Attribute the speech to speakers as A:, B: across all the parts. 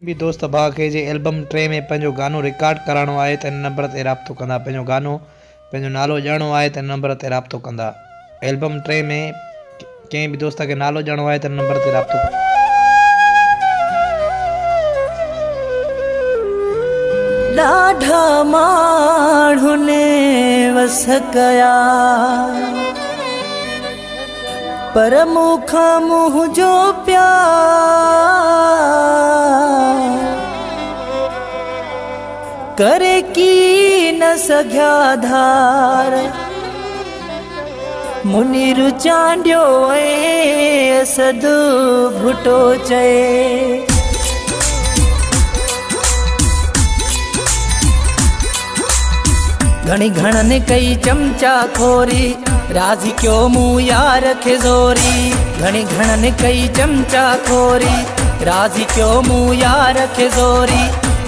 A: भी दोस्त भाउ खे जे एल्बम 3 में पंहिंजो गानो रिकॉर्ड कराइणो आहे त इन नंबर ते राब्तो कंदा। पंहिंजो गानो पंहिंजो नालो ॼाणो आहे त इन नंबर ते राब्तो कंदा। एल्बम 3 में कंहिं बि दोस्त खे नालो ॼाणो आहे त इन नंबर ते राब्तो कंदा।
B: ॾाढा माण्हुनि वस कया पर मूंखां मुंहुं जो प्यार करे की न सघिया धार। मुनीर चांडियो ऐं असद भुटो चए घणी घणनि कई चमचा खोरी राज़ी क्यों मुँह यार खे ज़ोरी। घणी घणनि कई चमचा खोरी राज़ी क्यों मुँह यार खे ज़ोरी।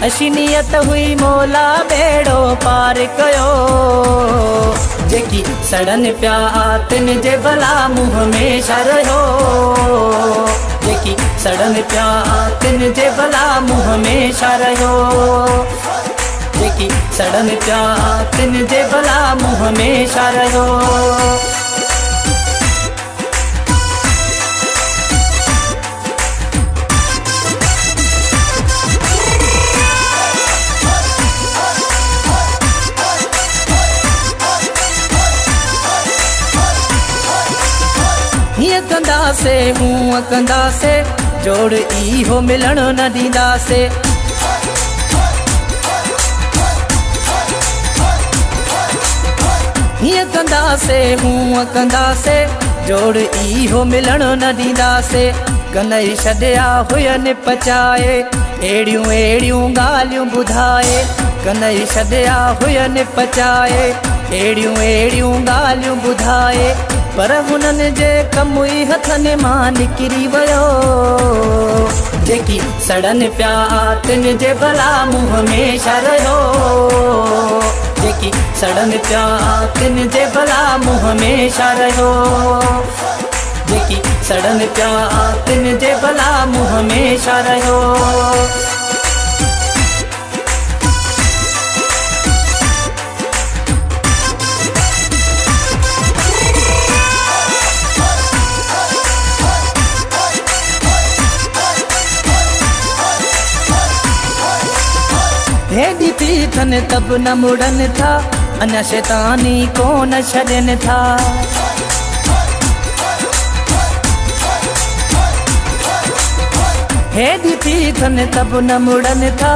B: अशी नियत हुई मौला बेड़ो पार कयो जेकी सड़न पिया तिन जे भला मुँह में शरयो। जेकी सड़न पिया तिन जे भला मुँह में शरयो। जेकी सड़न पिया तिन जे भला मुँह में शरयो। हीअं कंदासे हूअं कंदासे जोड़ इहो मिलण न ॾींदासे। हीअं कंदासे हूअं कंदासे जोड़ इहो मिलण न ॾींदासे। कनई छॾिया हुयनि पचाए अहिड़ियूं अहिड़ियूं ॻाल्हियूं ॿुधाए। कनई छॾिया हुयनि पचाए अहिड़ियूं अहिड़ियूं ॻाल्हियूं ॿुधाए। पर हुननि जे कम ई हथनि मां निकिरी वियो जेकी सड़न पिया तिन जे भला मुँह में शरयो। जेकी सड़न पिया तिन जे भला मुँह में शरयो। जेकी सड़न पिया तिन जे भला मुँह में शरयो। हेॾी थी थन तब न मुड़न था अञा शैतानी को न छॾनि था। हेॾी थी थन तब न मुड़न था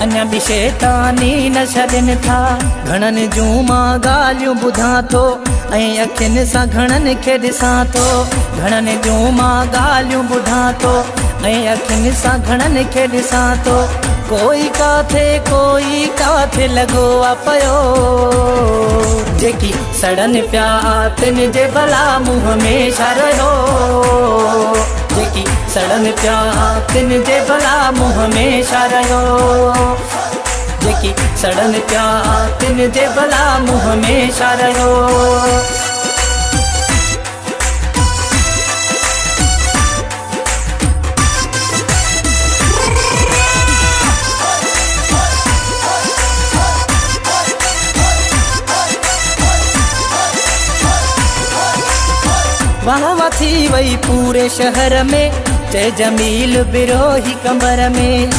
B: अञा बि शैतानी न छॾनि था। घणनि जूं मां ॻाल्हियूं ॿुधां थो ऐं अखियुनि सां घणनि खे ॾिसां थो। घणनि जूं मां ॻाल्हियूं ॿुधां थो ऐं अखियुनि सां घणनि खे ॾिसां थो। कोई काथे लॻो आ पियो जेकी सड़न पिया तिन जे भला मुँह में शरयो। जेकी सड़न पिया तिन जे भला मुँह में शरयो। जेकी सड़न पिया तिन जे भला मुँह में शरयो। वाह वाह थी वई पूरे शहर में चए जमील बिरोही कमर में।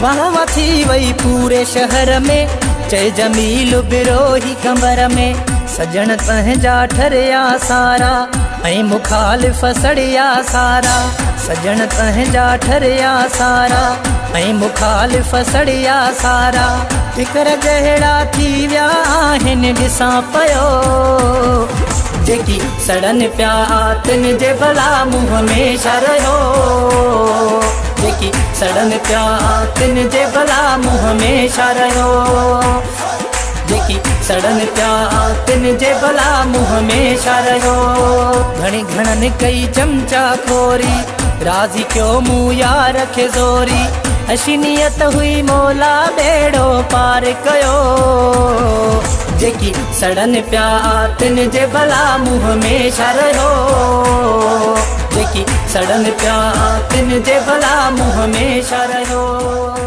B: वाह वाह थी वई पूरे शहर में चए जमील बिरोही कमर में। सजण तंहिंजा ठरिया सारा ऐं मुखालिफ़ सड़िया सारा। सजण तंहिंजा ठरिया सारा ऐं मुखालिफ़ सड़िया सारा। फिकर जहिड़ा थी विया आहिनि ॾिसां पियो जेकी सड़न पिया तिन जे भला मुँह में शरयो। जेकी सड़न पिया तिन जे भला मुँह में शरयो। जेकी सड़न पिया तिन जे भला मुँह में शरयो। घणी घणनि कई चमचा खोरी राज़ी क्यों मुँह यार खे ज़ोरी। अशी नियत हुई मौला बेड़ो पार कयो जेकी सड़न पिया तिन जे भला मुँह में शरयो। सड़न पिया तिन जे भला मुंह में छा रहियो।